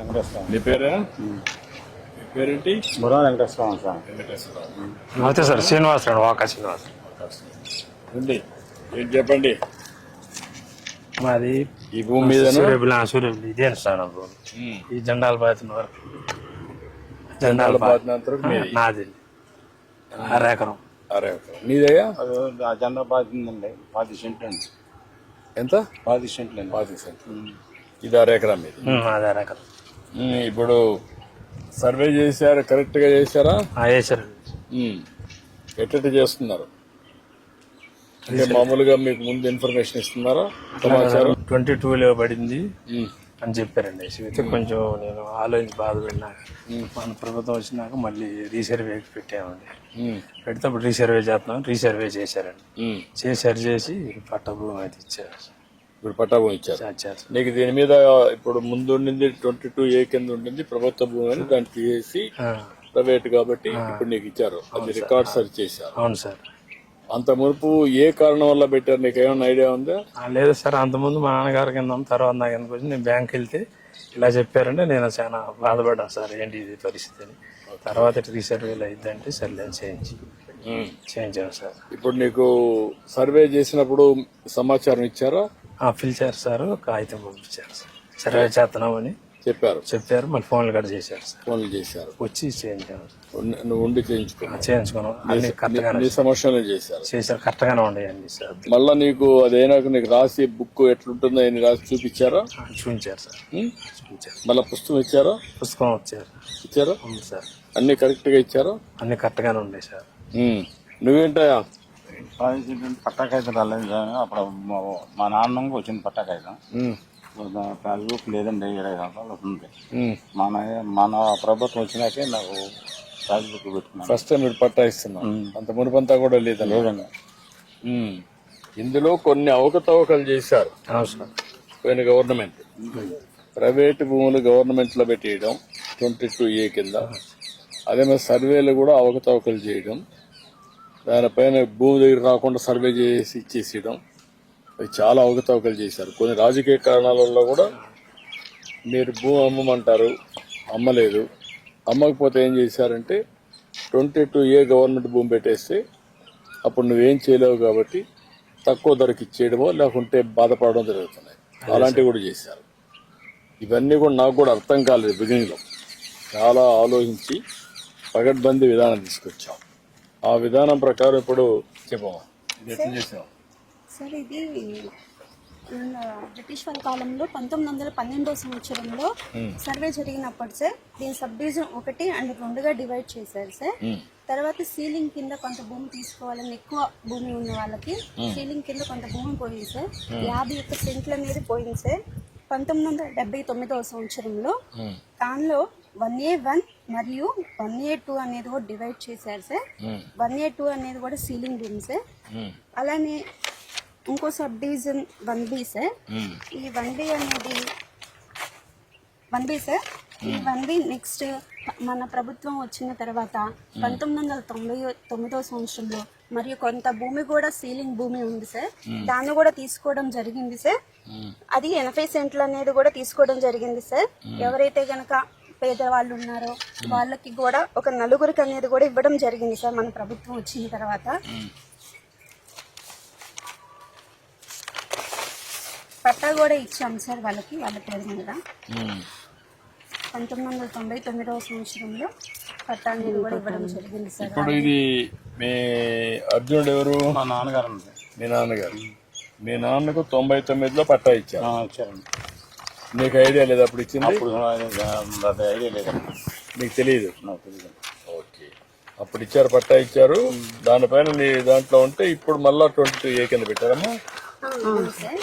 వెంకటేశ్వర. నీ పేరా? నీ పేరేంటి? బుర్రా వెంకటేశ్వర సార్. వెంకటేశ్వరరావు. నమస్తే సార్, శ్రీనివాస్ రాడు, వాకా శ్రీనివాస్. ఉంది. ఏంటి చెప్పండి. మాది ఈ భూమి మీద సూర్యబిల్లి ఇదే సార్. ఈ జెండాల బాధిన వరకు జెండాల నాది 6 ఎకరం. నీదయ్యా? జెండా బాధిందండి. 10 సెంట్లు అండి. ఎంత? 10 సెంట్లు అండి. 10 సెంట్లు. ఇది 6 ఎకరం మీద. అది 6 ఎకరం. ఇప్పుడు సర్వే చేశారు, కరెక్ట్ గా చేశారా? చేశారండి. ఎట్లా చేస్తున్నారు అంటే మామూలుగా మీకు ముందు ఇన్ఫర్మేషన్ ఇస్తున్నారా? సమాచారం 22లో పడింది అని చెప్పారండి. అయితే కొంచెం నేను ఆలోచించి బాధపడినాక మన ప్రభుత్వం వచ్చినాక మళ్ళీ రీసర్వేకి పెట్టామండి. పెడితే అప్పుడు రీసర్వే చేస్తున్నాం. రీసర్వే చేశారండి. చేసి పట్టా భూమి అయితే ఇచ్చారు. ఇప్పుడు పట్టా భూమి ఇచ్చారు. నీకు దీని మీద ఇప్పుడు ముందు ఉండింది 22A కింద ఉండింది ప్రభుత్వ భూమి అని, దాన్ని తీసేసి ప్రైవేట్ కాబట్టి ఇప్పుడు నీకు ఇచ్చారు. అది రికార్డ్ సర్చ్ చేశారు. అవును సార్. అంత మునుపు ఏ కారణం వల్ల పెట్టారు, నీకు ఏమైనా ఐడియా ఉందా? లేదు సార్, అంతకుముందు మా నాన్నగారి కింద తర్వాత నా కిందకు వచ్చి నేను బ్యాంక్ వెళ్తే ఇలా చెప్పారంటే నేను చాలా బాధపడ్డాను సార్, ఏంటి ఇది పరిస్థితి అని. తర్వాత రీసర్వేలు అయిద్దంటే సర్లే చేయించాను సార్. ఇప్పుడు నీకు సర్వే చేసినప్పుడు సమాచారం ఇచ్చారా? పిలిచారు సార్, కాగితం పంపించారు సార్. సర్వే చేస్తున్నామని చెప్పారు. మళ్ళీ ఫోన్లు కూడా చేశారు సార్. ఫోన్లు చేశారు, వచ్చి చేయించాను. నువ్వు ఉండి చేయించుకున్నావు? అన్ని కరెక్ట్గానే సమస్యలు చేశారు. కరెక్ట్గానే ఉండేయండి సార్. మళ్ళా నీకు అదైనాక నీకు రాసి బుక్ ఎట్లుంటుందో అని రాసి చూపించారా? చూపించారు సార్. చూపించారు. మళ్ళీ పుస్తకం ఇచ్చారా? పుస్తకం ఇచ్చారా? అవును సార్. అన్ని కరెక్ట్ గా ఇచ్చారా? అన్ని కరెక్ట్ గానే ఉండే సార్. నువ్వేంటయా? పట్టాకాయితం రాలేదు సార్. అప్పుడు మా నాన్న వచ్చింది పట్టాకాయితం. పాస్బుక్ లేదండి. 20 సంవత్సరాలు వస్తుంది. మన ప్రభుత్వం వచ్చినాకే నాకు పాస్బుక్ పెట్టుకున్నాను. ఫస్ట్ టైం మీరు పట్టా ఇస్తున్నాం. అంత మునుపంతా కూడా లేదండి. ఇందులో కొన్ని అవకతవకలు చేశారు పోయిన గవర్నమెంట్. ప్రైవేట్ భూములు గవర్నమెంట్ లో పెట్టేయడం 22A కింద. అదే మరి సర్వేలు కూడా అవకతవకలు చేయడం, దానిపైన భూమి దగ్గర రాకుండా సర్వే చేసి ఇచ్చేసేయడం, చాలా అవకతవకలు చేశారు. కొన్ని రాజకీయ కారణాల వల్ల కూడా మీరు భూమి అమ్మమంటారు, అమ్మలేదు. అమ్మకపోతే ఏం చేశారంటే 22A గవర్నమెంట్ భూమి పెట్టేస్తే అప్పుడు నువ్వేం చేయలేవు కాబట్టి తక్కువ ధరకి ఇచ్చేయడమో లేకుంటే బాధపడడం జరుగుతున్నాయి. అలాంటివి కూడా చేశారు. ఇవన్నీ కూడా నాకు కూడా అర్థం కాలేదు బిగినింగ్లో. చాలా ఆలోచించి పగడ్బందీ విధానం తీసుకొచ్చాం. ఆ విధానం ప్రకారం ఇప్పుడు చెప్పమా ఎట్లా చేసాం సార్. ఇది బ్రిటిష్ వాళ్ళ కాలంలో 1912వ సంవత్సరంలో సర్వే జరిగినప్పుడు సార్ దీని సబ్ డివిజన్ 1 and 2గా డివైడ్ చేశారు సార్. తర్వాత సీలింగ్ కింద కొంత భూమి తీసుకోవాలని ఎక్కువ భూమి ఉన్న వాళ్ళకి సీలింగ్ కింద కొంత భూమి పోయింది సార్. 51 సెంట్లు అనేది పోయింది సార్. 1979వ సంవత్సరంలో దానిలో 1A1 మరియు 1A2 అనేది కూడా డివైడ్ చేశారు సార్. 1A2 అనేది కూడా సీలింగ్ భూమి సార్. అలానే ఇంకో సబ్ డివిజన్ 1B సార్. ఈ 1B అనేది 1B సార్. ఈ 1B నెక్స్ట్ మన ప్రభుత్వం వచ్చిన తర్వాత 1999వ సంవత్సరంలో మరియు కొంత భూమి కూడా సీలింగ్ భూమి ఉంది సార్. దాన్ని కూడా తీసుకోవడం జరిగింది సార్. అది 80 సెంట్లు అనేది కూడా తీసుకోవడం జరిగింది సార్. ఎవరైతే గనక పేదవాళ్ళు ఉన్నారో వాళ్ళకి కూడా ఒక 4 అనేది కూడా ఇవ్వడం జరిగింది సార్ మన ప్రభుత్వం వచ్చిన తర్వాత. పట్టా కూడా ఇచ్చాం సార్ వాళ్ళకి, వాళ్ళ పేరు మీద. 1999వ సంవత్సరంలో పట్టా అనేది కూడా ఇవ్వడం జరిగింది సార్. ఇప్పుడు ఇది మీ అర్జునుడు ఎవరు? మా నాన్నగారు. మీ నాన్నగారు. మీ నాన్నకు 99లో పట్టా ఇచ్చారండి. నీకు ఐడియా లేదు అప్పుడు ఇచ్చింది? అప్పుడు ఐడియా లేదండి. నీకు తెలియదు? నాకు తెలియదు. ఓకే. అప్పుడు ఇచ్చారు, పట్టా ఇచ్చారు. దానిపైన నీ దాంట్లో ఉంటే ఇప్పుడు మళ్ళా 22A కింద పెట్టారమ్మా. సార్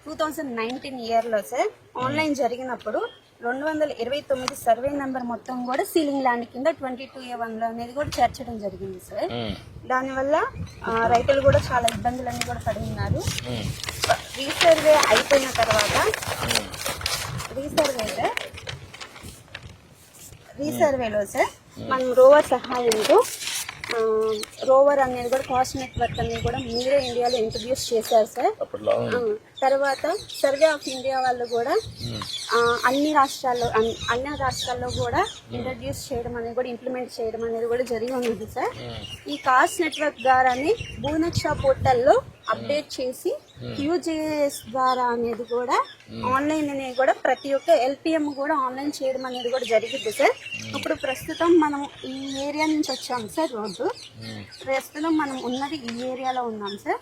2019 ఇయర్లో సార్ ఆన్లైన్ జరిగినప్పుడు 229 సర్వే నెంబర్ మొత్తం కూడా సీలింగ్ ల్యాండ్ కింద 22A1 అనేది కూడా చేర్చడం జరిగింది సార్. దానివల్ల రైతులు కూడా చాలా ఇబ్బందులన్నీ కూడా పడి ఉన్నారు. రీసర్వే అయిపోయిన తర్వాత రీసర్వేలో సార్ మనం రోవర్ సహాయంతో రోవర్ అనేది కూడా కాస్ట్ నెట్వర్క్ అనేది కూడా మీరే ఇండియాలో ఇంట్రడ్యూస్ చేశారు సార్. అప్పట్లో తర్వాత సర్వే ఆఫ్ ఇండియా వాళ్ళు కూడా అన్ని రాష్ట్రాల్లో కూడా ఇంట్రడ్యూస్ చేయడం అనేది కూడా ఇంప్లిమెంట్ చేయడం అనేది కూడా జరిగి ఉంది సార్. ఈ కాస్ట్ నెట్వర్క్ ద్వారానే భూనక్ష పోర్టల్లో అప్డేట్ చేసి QGIS ద్వారా అనేది కూడా ఆన్లైన్ అనేది కూడా ప్రతి ఒక్క LPM కూడా ఆన్లైన్ చేయడం అనేది కూడా జరిగింది సార్. ఇప్పుడు ప్రస్తుతం మనం ఈ ఏరియా నుంచి వచ్చాం సార్. రోడ్డు ప్రస్తుతం మనం ఉన్నది ఈ ఏరియాలో ఉన్నాం సార్.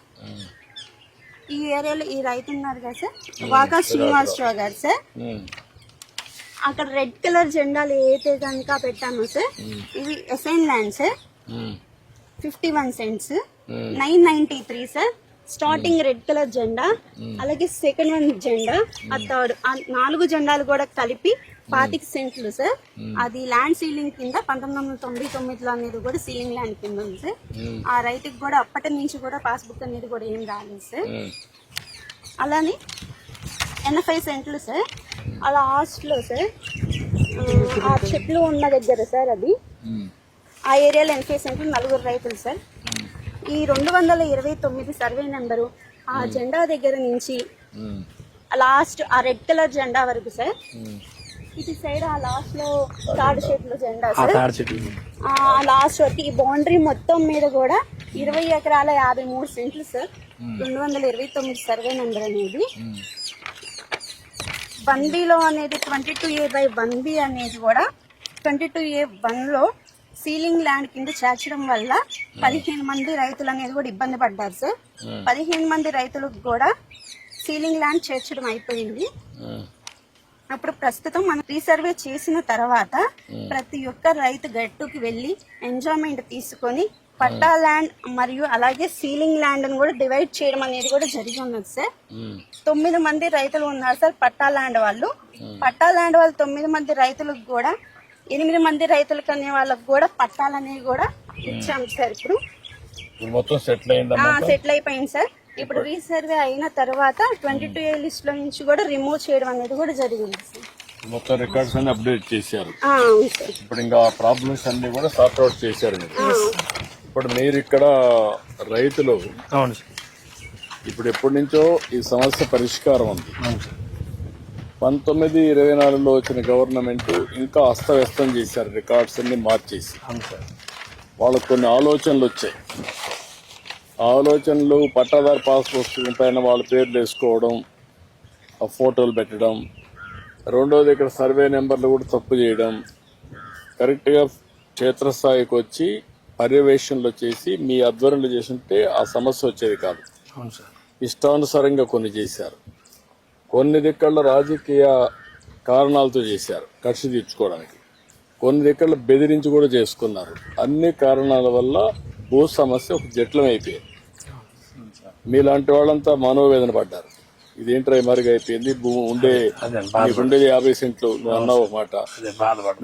ఈ ఏరియాలో ఈ రైతు ఉన్నారు కదా సార్, వాకా శ్రీనివాసరావు గారు సార్. అక్కడ రెడ్ కలర్ జెండాలు ఏదైతే కనుక పెట్టామో సార్, ఇది assign land sir. 51 cents 993 sir. Starting red colour జెండా, అలాగే సెకండ్ వన్ జెండా, ఆ థర్డ్, ఆ 4 జెండాలు కూడా కలిపి 25 సెంట్లు సార్. అది ల్యాండ్ సీలింగ్ కింద 1999లో అనేది కూడా సీలింగ్ ల్యాండ్ కింద ఉంది సార్. ఆ రైతుకి కూడా అప్పటి నుంచి కూడా పాస్బుక్ అనేది కూడా ఏం రాలేదు సార్. అలానే 85 సెంట్లు సార్. అలా హాస్టల్లో సార్ ఆ చెట్లు ఉన్న దగ్గర సార్, అది ఆ ఏరియాలో 85 సెంట్లు 4 రైతులు సార్. ఈ 229 సర్వే నెంబరు ఆ జెండా దగ్గర నుంచి లాస్ట్ ఆ రెడ్ కలర్ జెండా వరకు సార్. ఇటు సైడ్ ఆ లాస్ట్ లో తాడు చెట్లు జెండా సార్. ఆ లాస్ట్ వరకు ఈ బౌండరీ మొత్తం మీద కూడా 20 ఎకరాల 53 సెంట్లు సార్. 229 సర్వే నెంబర్ అనేది 1Bలో అనేది 22A/1B అనేది కూడా 22A1లో సీలింగ్ ల్యాండ్ కింద చేర్చడం వల్ల 15 మంది రైతులు అనేది కూడా ఇబ్బంది పడ్డారు సార్. 15 మంది రైతులకు కూడా సీలింగ్ ల్యాండ్ చేర్చడం అయిపోయింది. అప్పుడు ప్రస్తుతం మనం రీసర్వే చేసిన తర్వాత ప్రతి ఒక్క రైతు గట్టుకి వెళ్ళి ఎంజాయ్మెంట్ తీసుకొని పట్టా ల్యాండ్ మరియు అలాగే సీలింగ్ ల్యాండ్ కూడా డివైడ్ చేయడం అనేది కూడా జరిగి ఉన్నది సార్. 9 మంది రైతులు ఉన్నారు సార్ పట్టా ల్యాండ్ వాళ్ళు. పట్టా ల్యాండ్ వాళ్ళు 9 మంది రైతులకు కూడా 8 మంది రైతులకు అనే వాళ్ళకు కూడా పట్టాలనేవి కూడా ఇచ్చాం సార్. ఇప్పుడు మొత్తం సెటిల్ అయిపోయింది సార్. ఇప్పుడు రీసర్వే అయిన తర్వాత 22A లిస్ట్ లో నుంచి కూడా రిమూవ్ చేయడం అనేది కూడా జరిగింది సార్. మొత్తం రికార్డ్స్ అన్ని అప్డేట్ చేశారు. అవును సార్. ఇప్పుడు ఇంకా ప్రాబ్లమ్స్ అన్ని కూడా సార్ట్ అవుట్ చేశారు. ఇప్పుడు మీరు ఇక్కడ రైతులు అవును సార్. ఇప్పుడు ఎప్పటి నుంచో ఈ సమస్య పరిష్కారం ఉంది. 1924లో వచ్చిన గవర్నమెంట్ ఇంకా అస్తవ్యస్తం చేశారు, రికార్డ్స్ అన్ని మార్చేసి. వాళ్ళకు కొన్ని ఆలోచనలు వచ్చాయి. ఆ ఆలోచనలు పట్టాదారు పాస్ పుస్తకం పైన వాళ్ళ పేర్లు వేసుకోవడం, ఆ ఫోటోలు పెట్టడం, రెండోది ఇక్కడ సర్వే నెంబర్లు కూడా తప్పు చేయడం, కరెక్ట్గా క్షేత్రస్థాయికి వచ్చి పర్యవేక్షణలు చేసి మీ ఆధ్వర్యంలో చేస్తుంటే ఆ సమస్య వచ్చేది కాదు. ఇష్టానుసారంగా కొన్ని చేశారు. కొన్ని దిక్కల్లో రాజకీయ కారణాలతో చేశారు, కక్ష తీర్చుకోవడానికి. కొన్ని దిక్కల్లో బెదిరించి కూడా చేసుకున్నారు. అన్ని కారణాల వల్ల భూ సమస్య ఒక జట్లం అయిపోయింది. మీలాంటి వాళ్ళంతా మనోవేదన పడ్డారు. ఇదేంట్రా మరిగా అయిపోయింది, ఉండేది 50 సెంట్లు నువ్వు అన్నావు ఒక మాట,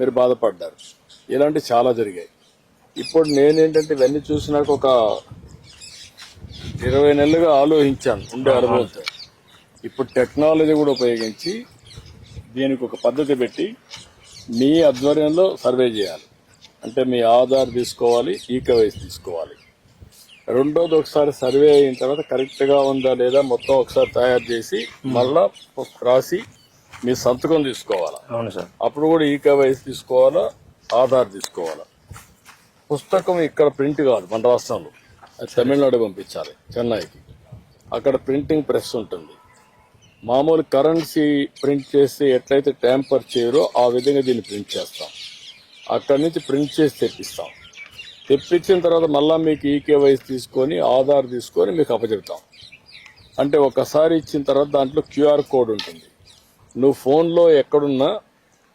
మీరు బాధపడ్డారు. ఇలాంటి చాలా జరిగాయి. ఇప్పుడు నేనేంటంటే ఇవన్నీ చూసినాక ఒక 20 నెలలుగా ఆలోచించాను ఉండే అనుభవంతో. ఇప్పుడు టెక్నాలజీ కూడా ఉపయోగించి దీనికి ఒక పద్ధతి పెట్టి మీ ఆధ్వర్యంలో సర్వే చేయాలి. అంటే మీ ఆధార్ తీసుకోవాలి, ఈకేవైసీ తీసుకోవాలి. రెండోది ఒకసారి సర్వే అయిన తర్వాత కరెక్ట్గా ఉందా లేదా మొత్తం ఒకసారి తయారు చేసి మళ్ళా రాసి మీ సంతకం తీసుకోవాలా. అవును సార్. అప్పుడు కూడా ఈకేవైసీ తీసుకోవాలా, ఆధార్ తీసుకోవాలా. పుస్తకం ఇక్కడ ప్రింట్ కాదు మన రాష్ట్రంలో, అది తమిళనాడు పంపించాలి, చెన్నైకి. అక్కడ ప్రింటింగ్ ప్రెస్ ఉంటుంది. మామూలు కరెన్సీ ప్రింట్ చేస్తే ఎట్లయితే ట్యాంపర్ చేయరో ఆ విధంగా దీన్ని ప్రింట్ చేస్తాం. అక్కడి నుంచి ప్రింట్ చేసి తెప్పిస్తాం. తెప్పించిన తర్వాత మళ్ళీ మీకు ఈకేవైసీ తీసుకొని ఆధార్ తీసుకొని మీకు అప్పచెప్తాం. అంటే ఒకసారి ఇచ్చిన తర్వాత దాంట్లో QR కోడ్ ఉంటుంది. నువ్వు ఫోన్లో ఎక్కడున్నా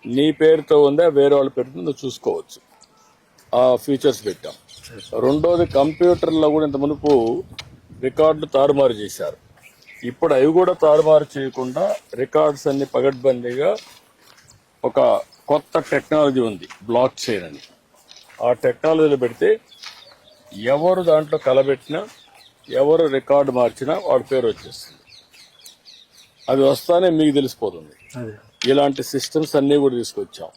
నీ పేరుతో ఉందా వేరే వాళ్ళ పేరుతో నువ్వు చూసుకోవచ్చు. ఆ ఫీచర్స్ పెట్టాం. రెండోది కంప్యూటర్లో కూడా ఇంత మునుపు రికార్డులు తారుమారు చేశారు. ఇప్పుడు అవి కూడా తారుమారు చేయకుండా రికార్డ్స్ అన్ని పగడ్బందీగా ఒక కొత్త టెక్నాలజీ ఉంది, బ్లాక్ చైన్ అని. ఆ టెక్నాలజీలో పెడితే ఎవరు దాంట్లో కలబెట్టినా ఎవరు రికార్డు మార్చినా వాడి పేరు వచ్చేస్తుంది. అది వస్తానే మీకు తెలిసిపోతుంది. ఇలాంటి సిస్టమ్స్ అన్నీ కూడా తీసుకొచ్చాం.